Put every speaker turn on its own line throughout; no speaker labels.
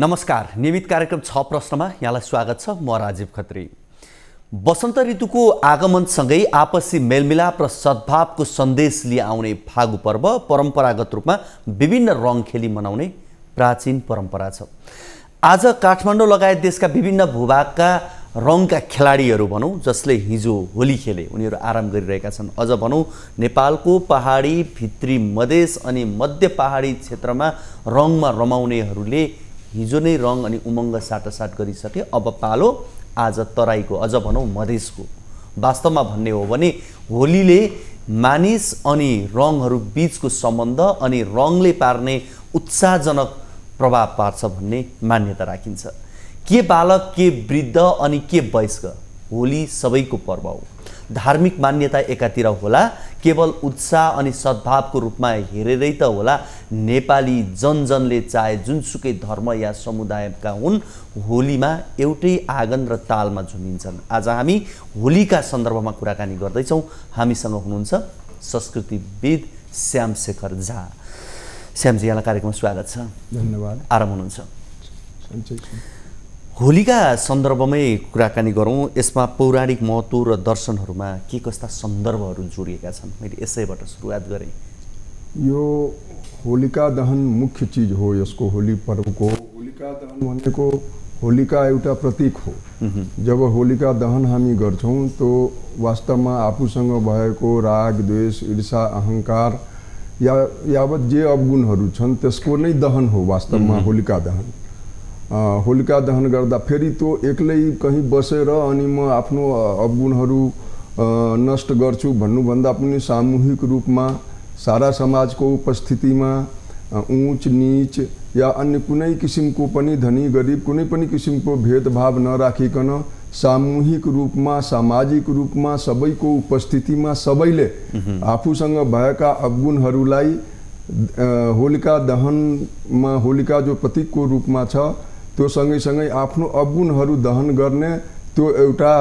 नमस्कार, नियमित कार्यक्रम 6 प्रश्नमा यहाँलाई स्वागत छ। म राजीव खत्री। वसन्त ऋतुको आगमनसँगै आपसी मेलमिलाप र सद्भावको सन्देश लिएर आउने फागु पर्व परम्परागत रूपमा विभिन्न रङ खेली मनाउने प्राचीन परम्परा छ। आज काठमाडौँ लगायत देशका विभिन्न भूभागका रङका खेलाडीहरू भनौँ जसले हिजो होली खेले उनीहरू आराम गरिरहेका छन्। अझ भनौँ नेपालको पहाडी भित्री मधेस अनि मध्य पहाडी क्षेत्रमा रङमा रमाउनेहरूले हिजो नै रङ अनि उमङ्ग साटासाट गरिसके। अब पालो आज तराईको, अझ भनौँ मधेसको। वास्तवमा भन्ने हो भने होलीले मानिस अनि रङहरू बीचको सम्बन्ध अनि रङले पार्ने उत्साहजनक प्रभाव पार्छ भन्ने मान्यता राखिन्छ। के बालक, के वृद्ध अनि के वयस्क, होली सबैको पर्व हो। धार्मिक मान्यता एकातिर होला, केवल उत्साह अनि सद्भावको रूपमा हेरेरै त होला नेपाली जनजनले चाहे जुनसुकै धर्म या समुदायका हुन् होलीमा एउटै आँगन र तालमा झुमिन्छन्। आज हामी होलीका सन्दर्भमा कुराकानी गर्दैछौँ। हामीसँग हुनुहुन्छ संस्कृतिविद श्यामशेखर झा। श्यामजी, यहाँलाई कार्यक्रममा स्वागत छ।
धन्यवाद।
आराम हुनुहुन्छ? होलीका सन्दर्भमै कुराकानी गरौँ। यसमा पौराणिक महत्त्व र दर्शनहरूमा के कस्ता सन्दर्भहरू जोडिएका छन्? मैले यसैबाट सुरुवात गरेँ।
यो होलिका दहन मुख्य चीज हो यसको, होली पर्वको। होलिका दहन भनेको होलिका एउटा प्रतीक हो। जब होलिका दहन हामी गर्छौँ तो वास्तवमा आफूसँग भएको राग, द्वेष, ईर्षा, अहङ्कार यावत जे अवगुणहरू छन् त्यसको नै दहन हो वास्तवमा होलिका दहन। होलिका दहन गर्दा फेरि तो एक्लै कहीँ बसेर अनि म आफ्नो अवगुणहरू नष्ट गर्छु भन्नुभन्दा पनि सामूहिक रूपमा सारा समाजको उपस्थितिमा ऊंच नीच या अन्य कुनै किसिमको पनि धनी गरिब कुनै पनि किसिमको भेदभाव नराखिकन सामूहिक रूपमा सामाजिक रूपमा सबैको उपस्थितिमा सबैले आफूसँग भएका अवगुणहरूलाई होलिका दहनमा होलिका जो प्रतीकको रूपमा छ त्यो सँगै आफ्नो अवगुणहरू दहन गर्ने त्यो एउटा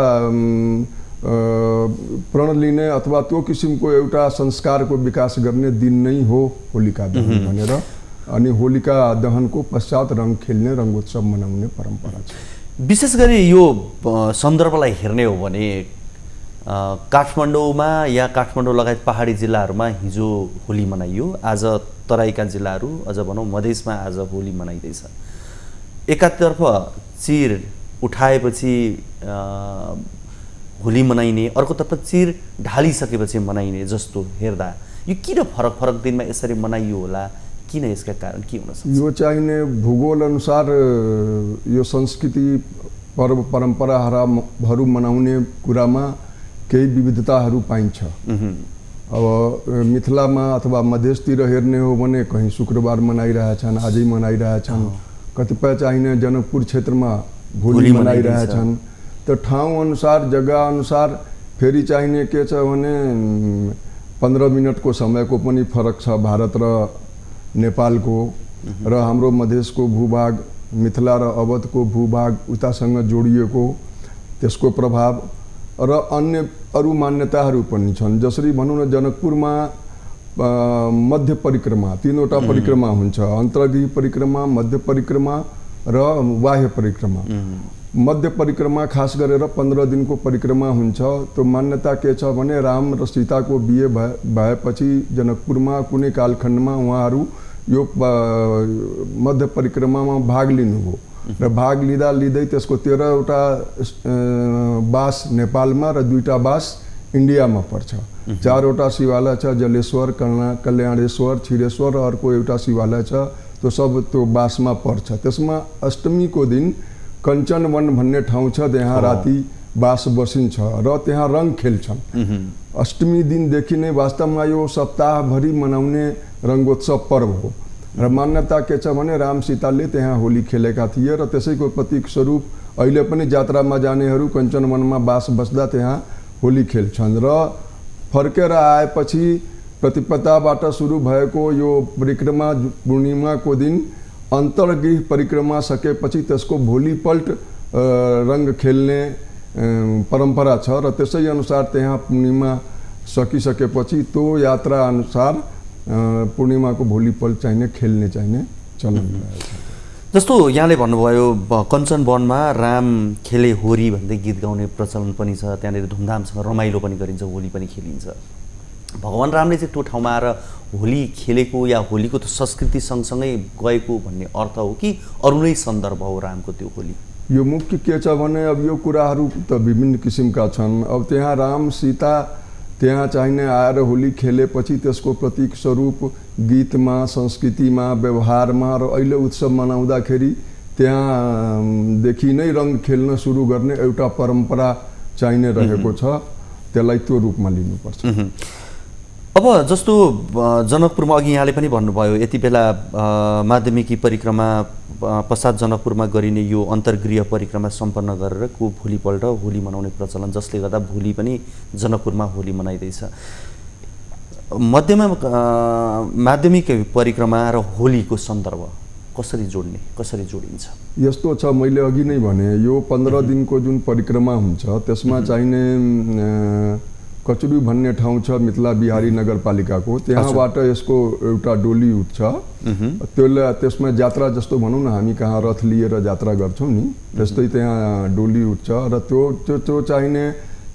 प्रण लिने अथवा त्यो किसिमको एउटा संस्कारको विकास गर्ने दिन नै हो होलिका दहन भनेर। अनि होलिका दहनको पश्चात रङ खेल्ने, रङ्गोत्सव मनाउने परम्परा छ।
विशेष गरी यो सन्दर्भलाई हेर्ने हो भने काठमाडौँमा या काठमाडौँ लगायत पहाडी जिल्लाहरूमा हिजो होली मनाइयो। आज तराईका जिल्लाहरू, अझ भनौँ मधेसमा आज होली मनाइँदैछ। एकातर्फ चिर उठाएपछि होली मनाइने, अर्कोतर्फ चिर ढालिसकेपछि मनाइने जस्तो हेर्दा यो किन फरक फरक दिनमा यसरी मनाइयो होला? किन यसका कारण के हुन सक्छ?
यो चाहिने भूगोल अनुसार यो संस्कृति पर्व परम्पराहरू मनाउने कुरामा केही विविधताहरू पाइन्छ। अब मिथिलामा अथवा मधेसतिर हेर्ने हो भने कहीँ शुक्रबार मनाइरहेछन्, आजै मनाइरहेछन्। कतिपय चाहिने जनकपुर क्षेत्रमा होली मनाइरहेछन्। तो ठाउँ अनुसार, जग्गा अनुसार फेरि चाहिने के छ भने 15 मिनटको समयको पनि फरक छ भारत र नेपालको र हाम्रो मधेसको भूभाग, मिथिला र अवधको भूभाग उतासँग जोडिएको त्यसको प्रभाव र अन्य अरू मान्यताहरू पनि छन्। जसरी भनौँ न जनकपुरमा मध्य परिक्रमा, 3वटा परिक्रमा हुन्छ, अन्तर्गृह परिक्रमा, मध्य परिक्रमा र बाह्य परिक्रमा। मध्य परिक्रमा खास गरेर 15 दिनको परिक्रमा हुन्छ। त्यो मान्यता के छ भने राम र सीताको बिहे भएपछि जनकपुरमा कुनै कालखण्डमा उहाँहरू यो मध्य परिक्रमामा भाग लिनुभयो र भाग लिँदै त्यसको 13वटा बास नेपालमा र 2टा बास इन्डियामा पर्छ। 4वटा शिवालय छ, जलेश्वर, कल्याणेश्वर, क्षीरेश्वर र अर्को एउटा शिवालय छ। त्यो सब त्यो बासमा पर्छ। त्यसमा अष्टमीको दिन कञ्चन वन भन्ने ठाउँ छ, त्यहाँ राति बास बसिन्छ र त्यहाँ रङ खेल्छन्। अष्टमी दिनदेखि नै वास्तवमा यो सप्ताहभरि मनाउने रङ्गोत्सव पर्व हो र मान्यता के छ भने राम सीताले त्यहाँ होली खेलेका थिए र त्यसैको प्रतीक स्वरूप अहिले पनि जात्रामा जानेहरू कञ्चन वनमा बास बस्दा त्यहाँ होली खेल्छन्। र फर्केर आएपछि प्रतिपदाबाट सुरु भएको यो परिक्रमा पूर्णिमाको दिन अन्तर्गृह परिक्रमा सकेपछि त्यसको भोलिपल्ट रङ खेल्ने परम्परा छ र त्यसै अनुसार त्यहाँ पूर्णिमा सकिसकेपछि त्यो यात्रा अनुसार पूर्णिमाको भोलिपल्ट चाहिने खेल्ने चाहिने चलन रहेछ।
जस्तो यहाँले भन्नुभयो कञ्चन वनमा राम खेले होरी भन्दै गीत गाउने प्रचलन पनि छ, त्यहाँनिर धुमधामसँग रमाइलो पनि गरिन्छ, होली पनि खेलिन्छ। भगवान् रामले चाहिँ त्यो ठाउँमा आएर होली खेलेको या होलीको त संस्कृति सँगसँगै गएको भन्ने अर्थ हो कि अरू नै सन्दर्भ हो रामको त्यो होली?
यो मुख्य के छ भने अब यो कुराहरू त विभिन्न किसिमका छन्। अब त्यहाँ राम सीता त्यहाँ चाहिने आएर होली खेलेपछि त्यसको प्रतीक स्वरूप गीतमा, संस्कृतिमा, व्यवहारमा र अहिले उत्सव मनाउँदाखेरि त्यहाँदेखि नै रङ खेल्न सुरु गर्ने एउटा परम्परा चाहिने रहेको छ, त्यसलाई त्यो रूपमा लिनुपर्छ।
अब जस्तो जनकपुरमा अघि यहाँले पनि भन्नुभयो यति बेला माध्यमिकी परिक्रमा पश्चात जनकपुरमा गरिने यो अन्तर्गृह परिक्रमा सम्पन्न गरेर भोलिपल्ट होली मनाउने प्रचलन, जसले गर्दा भोलि पनि जनकपुरमा होली मनाइँदैछ। माध्यमिक परिक्रमा र होलीको सन्दर्भ कसरी जोड्ने, कसरी जोडिन्छ?
यस्तो छ, मैले अघि नै भने यो 15 दिनको जुन परिक्रमा हुन्छ त्यसमा चाहिने कचुरी भन्ने ठाउँ छ मिथिला बिहारी नगरपालिकाको, त्यहाँबाट यसको एउटा डोली उठ्छ। त्यसमा यात्रा जस्तो भनौँ न, हामी कहाँ रथ लिएर यात्रा गर्छौँ नि, त्यस्तै त्यहाँ डोली उठ्छ र त्यो चाहिने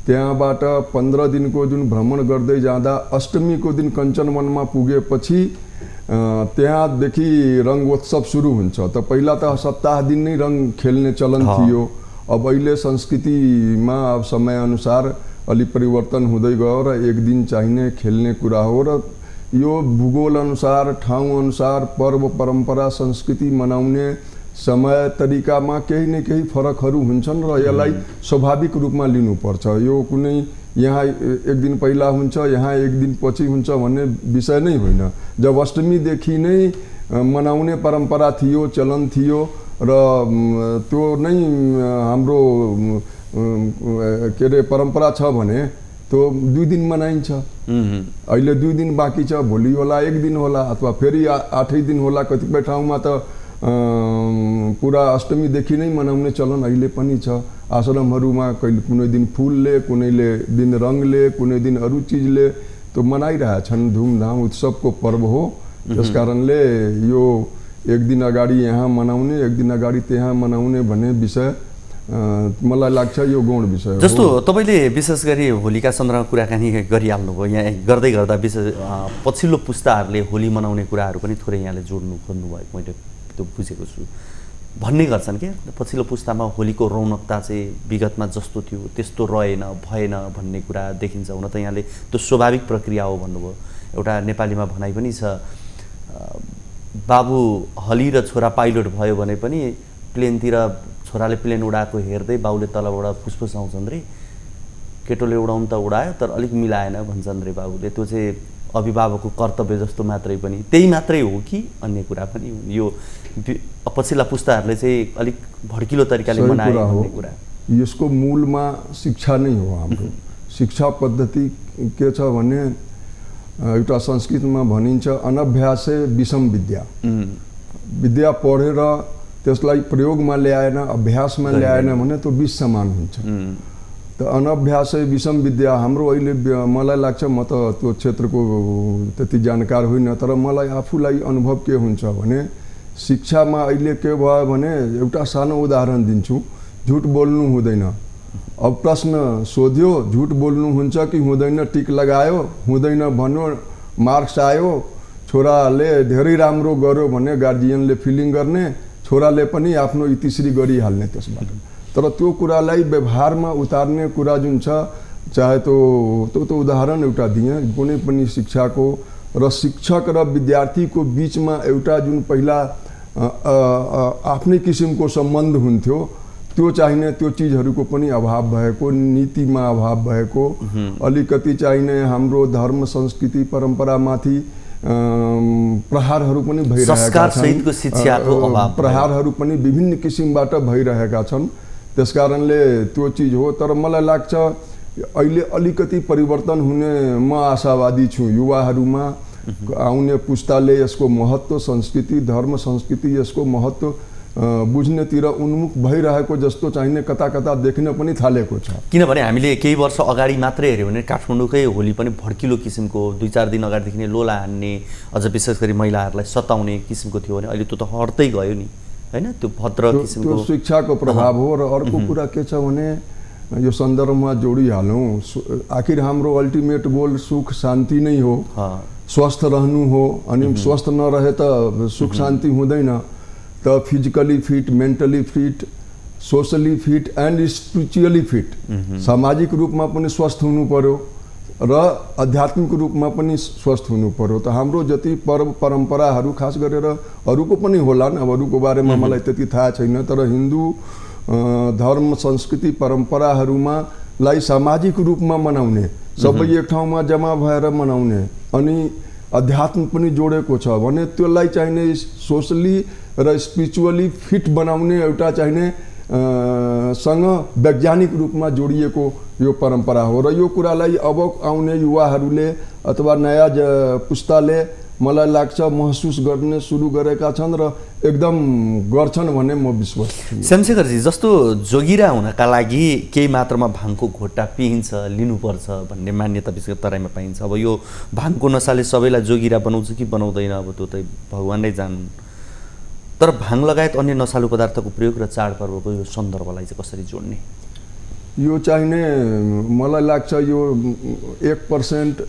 त्यहाँबाट 15 दिनको जुन भ्रमण गर्दै जाँदा अष्टमीको दिन कञ्चनवनमा पुगेपछि त्यहाँदेखि रङ्गोत्सव सुरु हुन्छ। त पहिला त सप्ताह दिन नै रङ खेल्ने चलन थियो। अब अहिले संस्कृतिमा अब समयअनुसार अलि परिवर्तन हुँदै गयो र एक दिन चाहिने खेल्ने कुरा हो र यो भूगोल अनुसार, ठाउँ अनुसार, पर्व परम्परा, संस्कृति मनाउने समय तरिकामा केही न केही फरकहरू हुन्छन् र यसलाई स्वाभाविक रूपमा लिनुपर्छ। यो कुनै यहाँ एक दिन पहिला हुन्छ, यहाँ एक दिन पछि हुन्छ भन्ने विषय नै होइन। जब अष्टमीदेखि नै मनाउने परम्परा थियो, चलन थियो र त्यो नै हाम्रो के अरे परम्परा छ भने त्यो 2 दिन मनाइन्छ। अहिले 2 दिन बाँकी छ, भोलि होला, एक दिन होला, अथवा फेरि 8 दिन होला। कतिपय ठाउँमा त पुरा अष्टमीदेखि नै मनाउने चलन अहिले पनि छ। आश्रमहरूमा कुनै दिन फुलले, कुनैले दिन रङले, कुनै दिन अरू चिजले त्यो मनाइरहेछन्। धुमधाम उत्सवको पर्व हो, त्यस कारणले यो एक दिन अगाडि यहाँ मनाउने, एक दिन अगाडि त्यहाँ मनाउने भन्ने विषय मलाई लाग्छ यो गौण विषय हो।
जस्तो तपाईँले विशेष गरी होलीका सन्दर्भमा कुराकानी गरिहाल्नुभयो, यहाँ गर्दै गर्दा विशेष पछिल्लो पुस्ताहरूले होली मनाउने कुराहरू पनि थोरै यहाँले जोड्नु खोज्नुभएको मैले त्यो बुझेको छु। भन्ने गर्छन् क्या, पछिल्लो पुस्तामा होलीको रौनकता चाहिँ विगतमा जस्तो थियो त्यस्तो रहेन, भएन भन्ने कुरा देखिन्छ। हुन त यहाँले त्यो स्वाभाविक प्रक्रिया हो भन्नुभयो। एउटा नेपालीमा भनाइ पनि छ, बाबु हली र छोरा पाइलट भयो भने पनि प्लेनतिर छोराले प्लेन उडाएको हेर्दै बाउले तलबाट पुष्प सुहाउँछन् रे, केटोले उडाउनु त उडायो तर अलिक मिलाएन भन्छन् रे बाबुले। त्यो चाहिँ अभिभावकको कर्तव्य जस्तो मात्रै पनि, त्यही मात्रै हो कि अन्य कुरा पनि हो? यो पछिल्ला पुस्ताहरूले चाहिँ अलिक भड्किलो तरिकाले मनाए भन्ने कुरा।
यसको मूलमा शिक्षा नै हो। हाम्रो शिक्षा पद्धति के छ भने एउटा संस्कृतमा भनिन्छ अनभ्यासे विषम विद्या। विद्या पढेर त्यसलाई प्रयोगमा ल्याएन, अभ्यासमा ल्याएन भने त्यो विष समान हुन्छ। त अनभ्यासै विषम विद्या। हाम्रो अहिले मलाई लाग्छ, म त त्यो क्षेत्रको त्यति जानकार होइन, तर मलाई आफूलाई अनुभव के हुन्छ भने शिक्षामा अहिले के भयो भने एउटा सानो उदाहरण दिन्छु। झुट बोल्नु हुँदैन। अब प्रश्न सोध्यो, झुट बोल्नु हुन्छ कि हुँदैन, टिक लगायो, हुँदैन भन्यो, मार्क्स आयो, छोराले धेरै राम्रो गर्यो भने गार्जियनले फिलिङ गर्ने, छोराले पनि आफ्नो इतिश्री गरिहाल्ने त्यसबाट। तर त्यो कुरालाई व्यवहारमा उतार्ने कुरा जुन छ, चाहे त्यो उदाहरण एउटा दिएँ कुनै पनि शिक्षाको र शिक्षक र विद्यार्थीको बिचमा एउटा जुन पहिला आफ्नै किसिमको सम्बन्ध हुन्थ्यो, त्यो चाहिने त्यो चिजहरूको पनि अभाव भएको, नीतिमा अभाव भएको, अलिकति चाहिने हाम्रो धर्म संस्कृति परम्परामाथि प्रहारहरू पनि भइरहेका छन्। प्रहारहरू पनि विभिन्न किसिमबाट भइरहेका छन्। त्यसकारणले त्यो चिज हो। तर मलाई लाग्छ अहिले अलिकति परिवर्तन हुने म आशावादी छु। युवाहरूमा आउने पुस्ताले यसको महत्त्व, संस्कृति, धर्म संस्कृति यसको महत्त्व बुझ्नेतिर उन्मुख भइरहेको जस्तो चाहिने कता कता देख्न पनि थालेको छ।
किनभने हामीले केही वर्ष अगाडि मात्रै हेऱ्यौँ भने काठमाडौँकै होली पनि भड्किलो किसिमको 2-4 दिन अगाडिदेखि नै लोला हान्ने, अझ विशेष गरी महिलाहरूलाई सताउने किसिमको थियो भने अहिले त्यो त हट्दै गयो नि। हैन त्यो भद्र किसिमको
त्यो शिक्षाको प्रभाव हो। र अर्को कुरा के छ भने यो सन्दर्भमा जोडिहालौँ, आखिर हाम्रो अल्टिमेट गोल सुख शान्ति नै हो, स्वस्थ रहनु हो। अनि स्वस्थ नरहे त सुख शान्ति हुँदैन। त physically fit, mentally fit, socially fit and spiritually fit, सामाजिक रूपमा पनि स्वस्थ हुनु पर्यो र आध्यात्मिक रूपमा पनि स्वस्थ हुनु पर्यो। त हाम्रो जति पर्व परम्पराहरू खास गरेर अरूको पनि होलान्, अब अरूको बारेमा मलाई त्यति थाहा छैन, तर हिन्दू धर्म संस्कृति परम्पराहरूमा लाई सामाजिक रूपमा मनाउने, सबै एक ठाउँमा जम्मा भएर मनाउने अनि अध्यात्म पनि जोडेको छ भने त्यसलाई चाहिने सोशली र स्पिरिचुअली फिट बनाउने एउटा चाहिने सँग वैज्ञानिक रूपमा जोडिएको यो परम्परा हो। र यो कुरालाई अब आउने युवाहरूले अथवा नयाँ पुस्ताले मलाई लाग्छ महसुस गर्ने सुरु गरेका छन् र एकदम गर्छन् भन्ने म विश्वास छु।
श्यामशेखरजी, जस्तो जोगिरा हुनका लागि केही मात्रामा भाङको घोटा पिइन्छ, लिनुपर्छ भन्ने मान्यता विशेष तराईमा पाइन्छ। अब यो भाङको नसाले सबैलाई जोगिरा बनाउँछ कि बनाउँदैन अब त्यो त भगवान नै जान्नु। तर भाङ लगायत अन्य नसालु पदार्थको प्रयोग र चाडपर्वको यो सन्दर्भलाई चाहिँ कसरी जोड्ने?
यो चाहिने मलाई लाग्छ यो 1%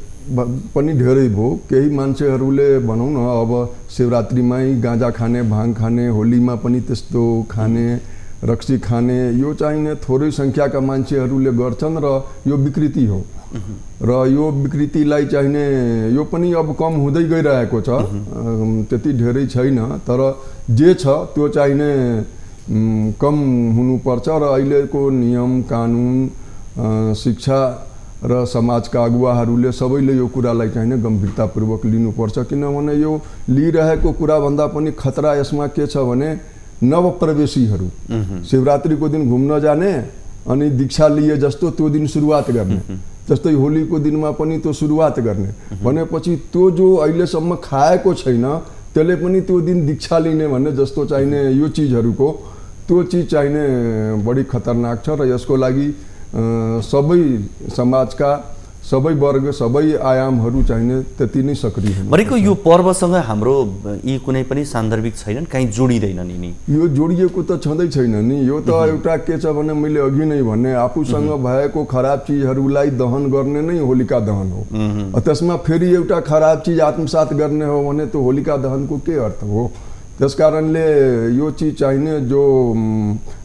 पनि धेरै भयो। केही मान्छेहरूले भनौँ न अब शिवरात्रिमै गाँजा खाने, भाङ खाने, होलीमा पनि त्यस्तो खाने, रक्सी खाने, यो चाहिने थोरै सङ्ख्याका मान्छेहरूले गर्छन् र यो विकृति हो। र यो विकृतिलाई चाहिने यो पनि अब कम हुँदै गइरहेको छ, त्यति धेरै छैन, तर जे छ त्यो चाहिने कम हुनुपर्छ। र अहिलेको नियम कानुन, शिक्षा र समाजका अगुवाहरूले सबैले यो कुरालाई चाहिने गम्भीरतापूर्वक लिनुपर्छ। किनभने यो लिइरहेको कुराभन्दा पनि खतरा यसमा के छ भने नवप्रवेशीहरू शिवरात्रिको दिन घुम्न जाने अनि दीक्षा लिए जस्तो त्यो दिन सुरुवात गर्ने, जस्तै होलीको दिनमा पनि त्यो सुरुवात गर्ने भनेपछि त्यो जो अहिलेसम्म खाएको छैन त्यसले पनि त्यो दिन दीक्षा लिने भन्ने जस्तो चाहिने यो चिजहरूको त्यो चिज चाहिने बढी खतरनाक छ। र यसको लागि सबै समाजका सबै वर्ग, सबै आयामहरू चाहिने त्यति नै सक्रिय हुनु।
भनेको यो पर्वसँग हाम्रो यी कुनै पनि सान्दर्भिक छैनन्, कहीँ जोडिँदैनन् यिनी?
यो जोडिएको त छँदै छैन नि। यो त एउटा के छ भने मैले अघि नै भने आफूसँग भएको खराब चिजहरूलाई दहन गर्ने नै होलिका दहन हो। त्यसमा फेरि एउटा खराब चिज आत्मसात गर्ने हो भने त्यो होलिका दहनको के अर्थ हो? त्यसकारणले यो चिज चाहिने जो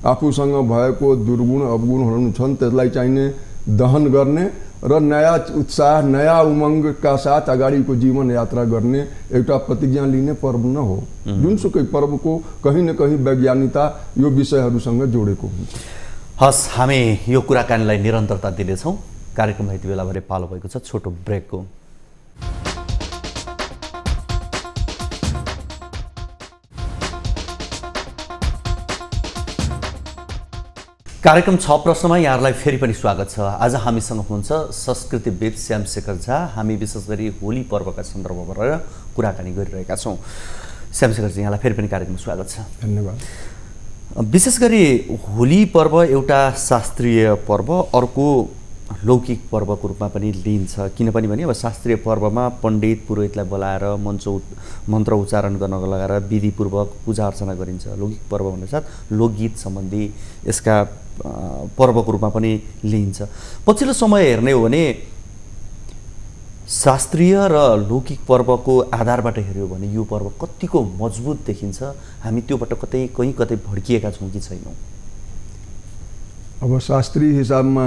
आफूसँग भएको दुर्गुण अवगुणहरू छन् त्यसलाई चाहिने दहन गर्ने र नयाँ उत्साह, नयाँ उमङ्गका साथ अगाडिको जीवन यात्रा गर्ने एउटा प्रतिज्ञा लिने पर्व न हो। जुनसुकै पर्वको कहीँ न कहीँ वैज्ञानिकता यो विषयहरूसँग जोडेको हुन्छ।
हस्, हामी यो कुराकानीलाई निरन्तरता दिनेछौँ। कार्यक्रममा यति बेला भरे पालो भएको छ छोटो ब्रेकको। कार्यक्रम 6 प्रश्नमा यहाँहरूलाई फेरि पनि स्वागत छ। आज हामीसँग हुनुहुन्छ संस्कृतिविद श्यामशेखर झा। हामी विशेष गरी होली पर्वका सन्दर्भमा रहेर कुराकानी गरिरहेका छौँ। श्यामशेखरजी, यहाँलाई फेरि पनि कार्यक्रममा स्वागत छ।
धन्यवाद।
विशेष गरी होली पर्व एउटा शास्त्रीय पर्व, अर्को लौकिक पर्वको रूपमा पनि लिइन्छ। किनभने भने अब शास्त्रीय पर्वमा पण्डित पुरोहितलाई बोलाएर मन्त्र उच्चारण गर्नको लगाएर विधिपूर्वक पूजा अर्चना गरिन्छ। लौकिक पर्व भन्नासाथ लोकगीत सम्बन्धी यसका पर्वको रूपमा पनि लिइन्छ। पछिल्लो समय हेर्ने हो भने शास्त्रीय र लौकिक पर्वको आधारबाट हेऱ्यो भने यो पर्व कतिको मजबुत देखिन्छ? हामी त्योबाट कहीँ कतै भड्किएका छौँ कि छैनौँ?
अब शास्त्रीय हिसाबमा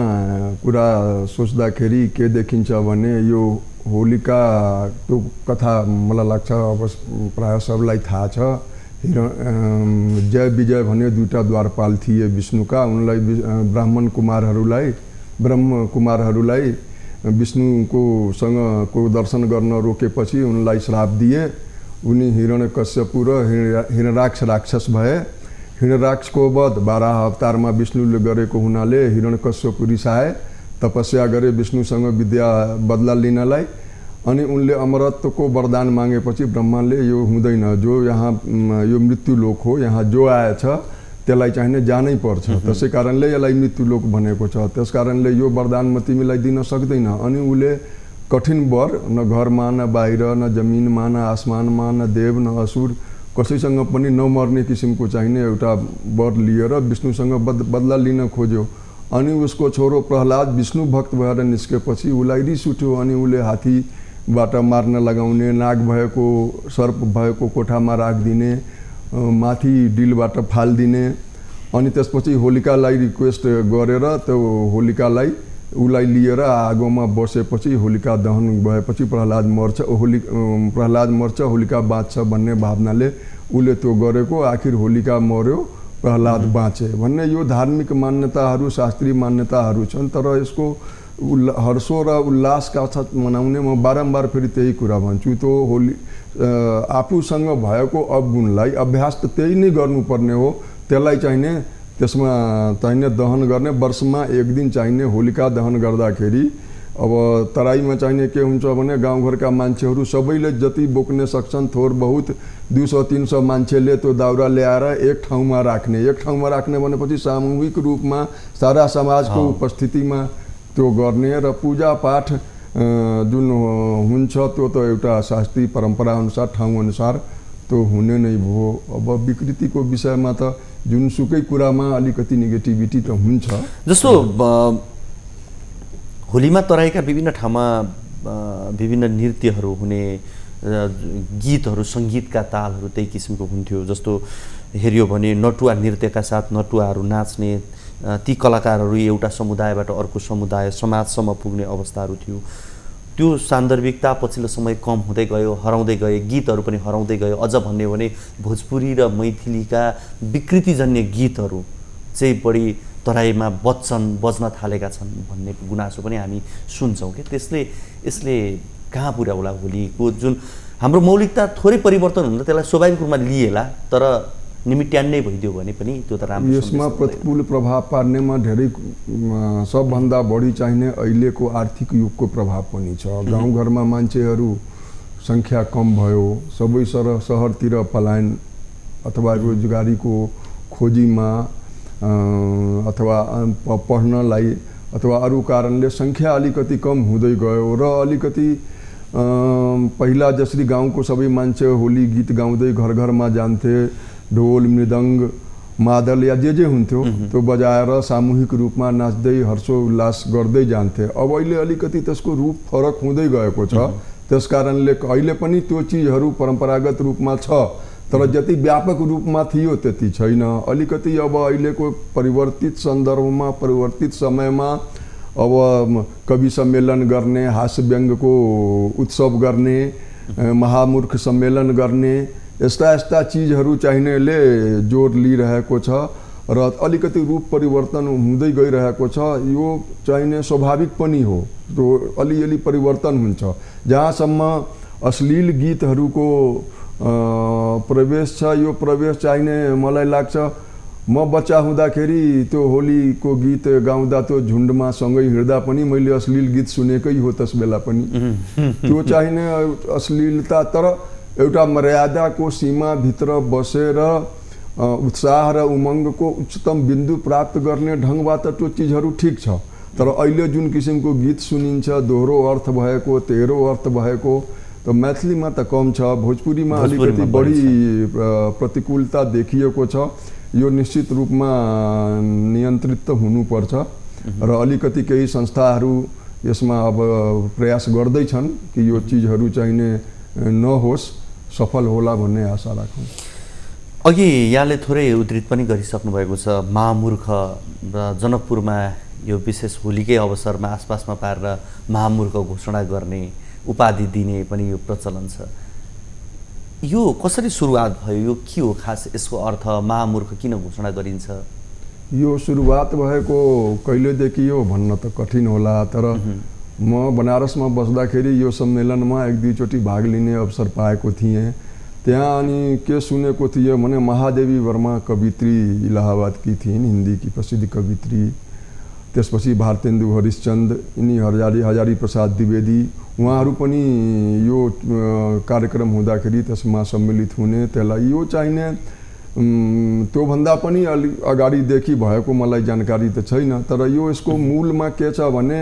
कुरा सोच्दाखेरि के देखिन्छ भने यो होलिका त्यो कथा मलाई लाग्छ अब प्रायः सबलाई थाहा छ। जय विजय भन्ने दुईटा द्वारपाल थिए विष्णुका, उनलाई ब्राह्मण कुमारहरूलाई विष्णुको दर्शन गर्न रोकेपछि उनलाई श्राप दिए। उनी हिरण्यकश्यप र हिरण्याक्ष राक्षस भए। हिरण्याक्षको वध 12 अवतारमा विष्णुले गरेको हुनाले हिरण्यकश्यप रिसाए, तपस्या गरे विष्णुसँग विद्या बदला लिनलाई। अनि उनले अमरत्वको वरदान मागेपछि ब्रह्माले यो हुँदैन, जो यहाँ यो मृत्युलोक हो, यहाँ जो आएछ त्यसलाई चाहिने जानै पर्छ, त्यसै कारणले यसलाई मृत्युलोक भनेको छ। त्यस कारणले यो वरदान म तिमीलाई दिन सक्दैन। अनि उले कठिन वर, न घरमा न बाहिर, न जमिनमा न आसमानमा, न देव न असुर, कसैसँग पनि नमर्ने किसिमको चाहिने एउटा वर लिएर विष्णुसँग बदला लिन खोज्यो। अनि उसको छोरो प्रहलाद विष्णु भक्त भएर निस्केपछि उसलाई रिस उठ्यो अनि उसले हात्तीबाट मार्न लगाउने, नाग भएको सर्प भएको कोठामा राखिदिने, माथि डिलबाट फालिदिने। अनि त्यसपछि होलिकालाई रिक्वेस्ट गरेर त्यो होलिकालाई उसलाई लिएर आगोमा बसेपछि होलिका दहन भएपछि प्रहलाद मर्छ होलिका बाँच्छ भन्ने भावनाले उसले त्यो गरेको। आखिर होलिका मर्यो, प्रहलाद बाँचे भन्ने यो धार्मिक मान्यताहरू, शास्त्रीय मान्यताहरू छन्। तर यसको हर्षो र उल्लासका साथ मनाउने म बारम्बार फेरि त्यही कुरा भन्छु, त्यो होली आफूसँग भएको अवगुणलाई अभ्यास त त्यही नै गर्नुपर्ने हो। त्यसलाई चाहिने त्यसमा चाहिने दहन गर्ने, वर्षमा एक दिन चाहिने होलिका दहन गर्दाखेरि अब तराईमा चाहिने के हुन्छ भने गाउँघरका मान्छेहरू सबैले जति बोक्ने सक्छन् थोर बहुत 200-300 मान्छेले त्यो दाउरा ल्याएर एक ठाउँमा राख्ने भनेपछि सामूहिक रूपमा सारा समाजको उपस्थितिमा त्यो गर्ने र पूजापाठ जुन हुन्छ त्यो त एउटा शास्त्रीय परम्परा अनुसार ठाउँ अनुसार त्यो हुने नै भयो। अब विकृतिको विषयमा त जुनसुकै कुरामा अलिकति नेगेटिभिटी त हुन्छ।
जस्तो होलीमा तराईका विभिन्न ठाउँमा विभिन्न नृत्यहरू हुने, गीतहरू, सङ्गीतका तालहरू त्यही किसिमको हुन्थ्यो। जस्तो हेऱ्यो भने नटुवा नृत्यका साथ नटुवाहरू नाच्ने, ती कलाकारहरू एउटा समुदायबाट अर्को समुदाय समाजसम्म पुग्ने अवस्थाहरू थियो। त्यो सान्दर्भिकता पछिल्लो समय कम हुँदै गयो, हराउँदै गए, गीतहरू पनि हराउँदै गयो। अझ भन्ने भने भोजपुरी र मैथिलीका विकृतिजन्य गीतहरू चाहिँ बढी तराईमा बज्न थालेका छन् भन्ने गुनासो पनि हामी सुन्छौँ कि यसले कहाँ पुर्याउला होलीको जुन हाम्रो मौलिकता थोरै परिवर्तन हुन्छ त्यसलाई स्वाभाविक रूपमा लिएला, तर निमिट्यान्नै भइदियो भने पनि त्यो त राम्रो।
यसमा प्रतिकूल प्रभाव पार्नेमा धेरै सबभन्दा बढी चाहिने अहिलेको आर्थिक युगको प्रभाव पनि छ। गाउँघरमा मान्छेहरू सङ्ख्या कम भयो, सबै सहरतिर पलायन अथवा रोजगारीको खोजीमा अथवा पढ्नलाई अथवा अरू कारणले सङ्ख्या अलिकति कम हुँदै गयो र अलिकति पहिला जसरी गाउँको सबै मान्छे होली गीत गाउँदै घर घरमा जान्थे, ढोल मृदङ्ग मादल या जे हुन्थ्यो त्यो बजाएर सामूहिक रूपमा नाच्दै हर्षोल्लास गर्दै जान्थे। अब अहिले अलिकति त्यसको रूप फरक हुँदै गएको छ। त्यसकारणले अहिले पनि त्यो चिजहरू परम्परागत रूपमा छ, तर जति व्यापक रूपमा थियो त्यति छैन। अलिकति अब अहिलेको परिवर्तित सन्दर्भमा, परिवर्तित समयमा अब कवि सम्मेलन गर्ने, हास्य व्यङ्गको उत्सव गर्ने, महामूर्ख सम्मेलन गर्ने, यस्ता चिजहरू चाहिनेले जोड लिइरहेको छ र अलिकति रूप परिवर्तन हुँदै गइरहेको छ। यो चाहिने स्वाभाविक पनि हो, त्यो अलिअलि परिवर्तन हुन्छ। जहाँसम्म अश्लील गीतहरूको प्रवेश छ, यो प्रवेश चाहिने मलाई लाग्छ म बच्चा हुँदाखेरि त्यो होलीको गीत गाउँदा त्यो झुन्डमा सँगै हिँड्दा पनि मैले अश्लील गीत सुनेकै हो त्यस बेला पनि। त्यो चाहिने अश्लीलता, तर एउटा मर्यादाको सीमाभित्र बसेर उत्साह र उमङ्गको उच्चतम बिन्दु प्राप्त गर्ने ढङ्गबाट त्यो चिजहरू ठिक छ। तर अहिले जुन किसिमको गीत सुनिन्छ, दोहोरो अर्थ भएको, तेह्रो अर्थ भएको, त मैथिलीमा त कम छ, भोजपुरीमा अलिकति बढी प्रतिकूलता देखिएको छ। यो निश्चित रूपमा नियन्त्रित त हुनुपर्छ र अलिकति केही संस्थाहरू यसमा अब प्रयास गर्दैछन् कि यो चिजहरू चाहिने नहोस्, सफल होला भन्ने आशा राखौँ।
अघि यहाँले थोरै उद्धृत पनि गरिसक्नु भएको छ, महामूर्ख र जनकपुरमा यो विशेष होलीकै अवसरमा आसपासमा पारेर महामूर्ख घोषणा गर्ने, उपाधि दिने पनि यो प्रचलन छ। यो कसरी सुरुवात भयो? यो के हो खास यसको अर्थ? महामूर्ख किन घोषणा गरिन्छ?
यो सुरुवात भएको कहिलेदेखि हो भन्न त कठिन होला, तर म बनारसमा बस्दाखेरि यो सम्मेलनमा एक दुईचोटि भाग लिने अवसर पाएको थिएँ। त्यहाँ अनि के सुनेको थियो भने महादेवी वर्मा कवित्री इलाहाबादकी थिइन्, हिन्दीकी प्रसिद्ध कवित्री। त्यसपछि भारतेन्दु हरिश्चन्द्र, यिनी हजारी प्रसाद द्विवेदी, उहाँहरू पनि यो कार्यक्रम हुँदाखेरि त्यसमा सम्मिलित हुने। त्यसलाई यो चाहिने त्योभन्दा पनि अलि अगाडिदेखि भएको मलाई जानकारी त छैन, तर यो यसको मूलमा के छ भने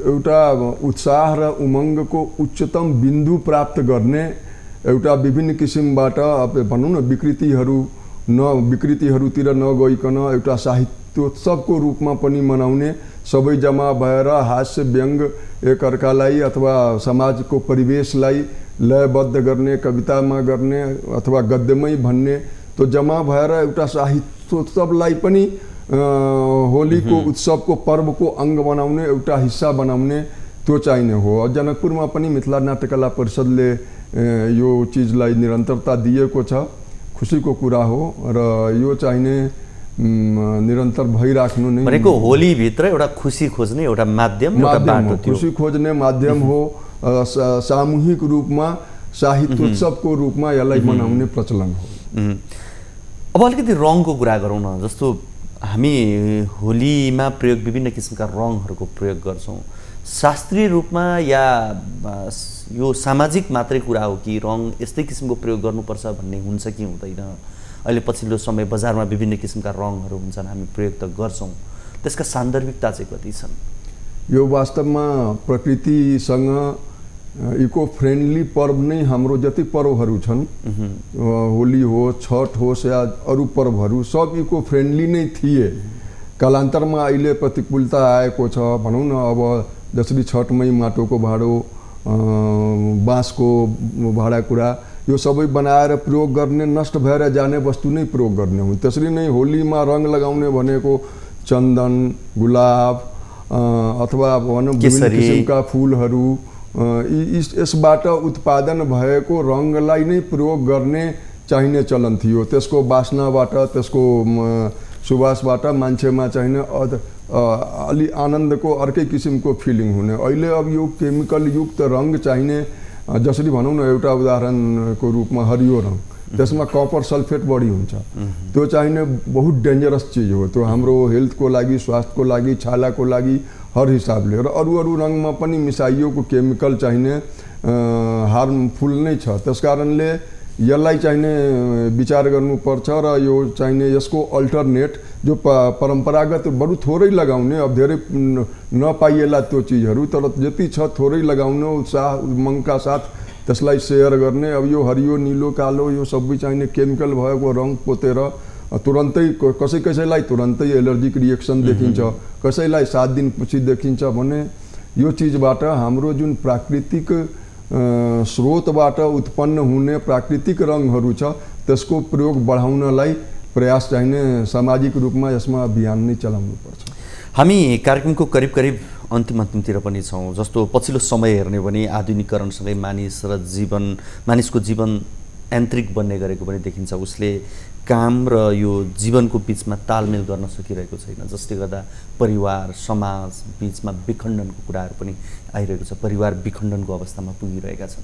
एउटा उत्साह र उमङ्गको उच्चतम बिन्दु प्राप्त गर्ने एउटा विभिन्न किसिमबाट अब भनौँ न विकृतिहरूतिर नगइकन एउटा साहित्योत्सवको रूपमा पनि मनाउने, सबै जम्मा भएर हास्य व्यङ्ग एकअर्कालाई अथवा समाजको परिवेशलाई लयबद्ध गर्ने, कवितामा गर्ने अथवा गद्यमै भन्ने, तो जम्मा भएर एउटा साहित्योत्सवलाई पनि होलीको उत्सवको पर्वको अङ्ग बनाउने, एउटा हिस्सा बनाउने त्यो चाहिने हो। जनकपुरमा पनि मिथिला नाट्यकला परिषदले यो चिजलाई निरन्तरता दिएको छ, खुसीको कुरा हो र यो चाहिने निरन्तर भइराख्नु नै
भनेको होली भित्र एउटा खुसी खोज्ने एउटा माध्यम एउटा बाटो थियो।
खुसी खोज्ने माध्यम हो, सामूहिक रूपमा साहित्योत्सवको रूपमा यसलाई मनाउने प्रचलन हो।
अब अलिकति रङको कुरा गरौँ न। जस्तो हामी होलीमा प्रयोग विभिन्न किसिमका रङहरूको प्रयोग गर्छौँ, शास्त्रीय रूपमा या यो सामाजिक मात्रै कुरा हो कि रङ यस्तै किसिमको प्रयोग गर्नुपर्छ भन्ने हुन्छ कि हुँदैन? अहिले पछिल्लो समय बजारमा विभिन्न किसिमका रङहरू हुन्छन्, हामी प्रयोग त गर्छौँ, त्यसका सान्दर्भिकता चाहिँ कति छन्?
यो वास्तवमा प्रकृतिसँग इको फ्रेन्डली पर्व नै हाम्रो जति पर्वहरू छन्, होली हो, छठ होस् या अरू पर्वहरू सब इको फ्रेन्डली नै थिए। कालान्तरमा अहिले प्रतिकूलता आएको छ भनौँ न। अब जसरी छठमै माटोको भाँडो, बाँसको भाँडाकुँडा यो सबै बनाएर प्रयोग गर्ने, नष्ट भएर जाने वस्तु नै प्रयोग गर्ने हुन्। त्यसरी नै होलीमा रङ लगाउने भनेको चन्दन, गुलाब अथवा भनौँ विभिन्न किसिमका फुलहरू, यसबाट उत्पादन भएको रङलाई नै प्रयोग गर्ने चाहिने चलन थियो। त्यसको वासनाबाट, त्यसको सुवासबाट मान्छेमा चाहिने अलि आनन्दको अर्कै किसिमको फिलिङ हुने। अहिले अब यो केमिकल युक्त रङ चाहिने, जसरी भनौँ न एउटा उदाहरणको रूपमा हरियो रङ, त्यसमा कपर सल्फेट बढी हुन्छ, त्यो चाहिने बहुत डेन्जरस चिज हो। त्यो हाम्रो हेल्थको लागि, स्वास्थ्यको लागि, छालाको लागि हर हिसाबले, र अरू रङमा पनि मिसाइएको केमिकल चाहिने हार्मफुल नै छ। त्यसकारणले यसलाई चाहिने विचार गर्नुपर्छ र यो चाहिने यसको अल्टरनेट जो परम्परागत बरु थोरै लगाउने, अब धेरै नपाइएला त्यो चिजहरू, तर जति छ थोरै लगाउने, उत्साह उमङ्गका साथ त्यसलाई सेयर गर्ने। अब यो हरियो, नीलो, कालो यो सबै चाहिने केमिकल भएको रङ पोतेर तुरन्तै कसैलाई तुरन्तै एलर्जिक रिएक्सन देखिन्छ, कसैलाई 7 दिनपछि देखिन्छ भने यो चिजबाट हाम्रो जुन प्राकृतिक स्रोतबाट उत्पन्न हुने प्राकृतिक रङहरू छ त्यसको प्रयोग बढाउनलाई प्रयास चाहिने सामाजिक रूपमा यसमा अभियान नै चलाउनुपर्छ।
हामी कार्यक्रमको करिब अन्तिमतिर पनि छौँ। जस्तो पछिल्लो समय हेर्ने भने आधुनिकीकरणसँगै मानिसको जीवन यान्त्रिक बन्ने गरेको पनि देखिन्छ। उसले काम र यो जीवनको बिचमा तालमेल गर्न सकिरहेको छैन, जसले गर्दा परिवार समाज बिचमा विखण्डनको कुराहरू पनि आइरहेको छ, परिवार विखण्डनको अवस्थामा पुगिरहेका छन्।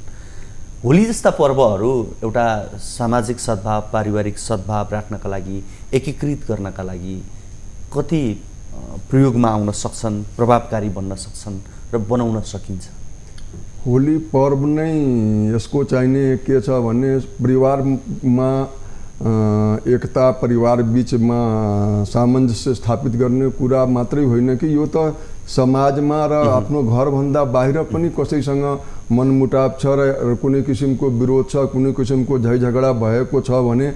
होली जस्ता पर्वहरू एउटा सामाजिक सद्भाव, पारिवारिक सद्भाव राख्नका लागि, एकीकृत गर्नका लागि कति प्रयोगमा आउन सक्छन्, प्रभावकारी बन्न सक्छन् र बनाउन सकिन्छ?
होली पर्व नै यसको चाहिने के छ भने परिवारमा एकता, परिवार बीचमा सामञ्जस्य स्थापित गर्ने कुरा मात्रै होइन कि यो त समाजमा र आफ्नो घरभन्दा बाहिर पनि कसैसँग मनमुटाव छ र कुनै किसिमको विरोध छ, कुनै किसिमको झैझगडा भएको छ भने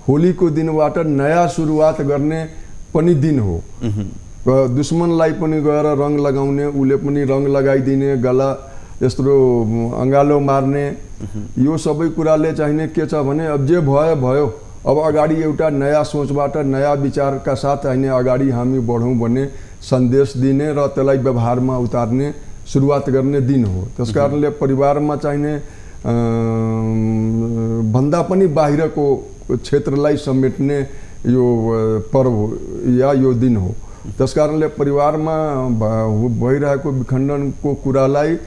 होलीको दिनबाट नयाँ सुरुवात गर्ने पनि दिन हो। दुश्मनलाई पनि गएर रङ लगाउने, उसले पनि रङ लगाइदिने, गला यस्तो अँगालो मार्ने, यो सबै कुराले चाहिने के छ भने अब जे भयो, अब अगाडि एउटा नयाँ सोचबाट, नयाँ विचारका साथ चाहिने अगाडि हामी बढौँ भन्ने सन्देश दिने र त्यसलाई व्यवहारमा उतार्ने सुरुवात गर्ने दिन हो। त्यसकारणले परिवारमा चाहिने भन्दा पनि बाहिरको क्षेत्रलाई समेट्ने यो पर्व या यो दिन हो। त्यसकारणले परिवारमा भइरहेको विखण्डनको कुरालाई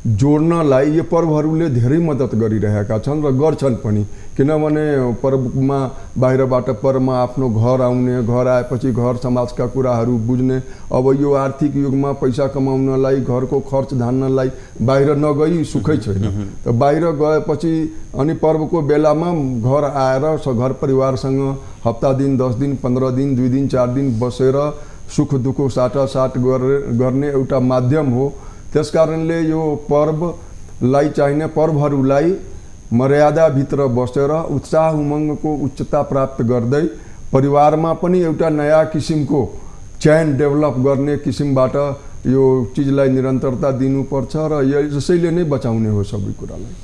जोड्नलाई यो पर्वहरूले धेरै मद्दत गरिरहेका छन् र गर्छन् पनि। किनभने पर्वमा बाहिरबाट पर्वमा आफ्नो घर आउने, घर आएपछि घर समाजका कुराहरू बुझ्ने, अब यो आर्थिक युगमा पैसा कमाउनलाई, घरको खर्च धान्नलाई बाहिर नगई सुखै छैन। त बाहिर गएपछि अनि पर्वको बेलामा घर आएर घर परिवारसँग हप्ता दिन, 10 दिन, 15 दिन, 2 दिन, 4 दिन बसेर सुख दुःख साटासाट गर्ने एउटा माध्यम हो। त्यसकारणले यो पर्वलाई चाहिने, पर्वहरूलाई मर्यादाभित्र बसेर उत्साह उमङ्गको उच्चता प्राप्त गर्दै परिवारमा पनि एउटा नयाँ किसिमको चैन डेभलप गर्ने किसिमबाट यो चिजलाई निरन्तरता दिनुपर्छ र यसैले नै बचाउने हो सबै कुरालाई।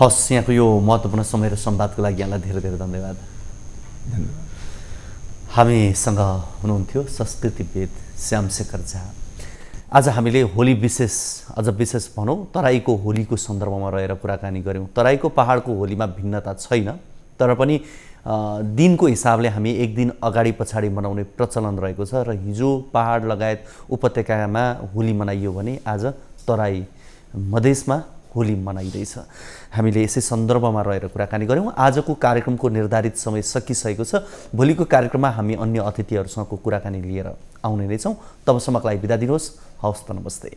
हस्, यहाँको यो महत्त्वपूर्ण समय र संवादको लागि यहाँलाई धेरै धेरै धन्यवाद। हामीसँग हुनुहुन्थ्यो संस्कृतिविद श्यामशेखर झा। आज हामीले होली विशेष, अझ विशेष भनौँ तराईको होलीको सन्दर्भमा रहेर कुराकानी गऱ्यौँ। तराईको पहाडको होलीमा भिन्नता छैन, तर पनि दिनको हिसाबले हामी एक दिन अगाडि पछाडि मनाउने प्रचलन रहेको छ र हिजो पहाड लगायत उपत्यकामा होली मनाइयो भने आज तराई मधेसमा होली मनाइँदैछ। हामीले यसै सन्दर्भमा रहेर कुराकानी गऱ्यौँ। आजको कार्यक्रमको निर्धारित समय सकिसकेको छ। भोलिको कार्यक्रममा हामी अन्य अतिथिहरूसँगको कुराकानी लिएर आउने नै छौँ। तबसम्मको लागि बिदा दिनुहोस्। हवस् त, नमस्ते।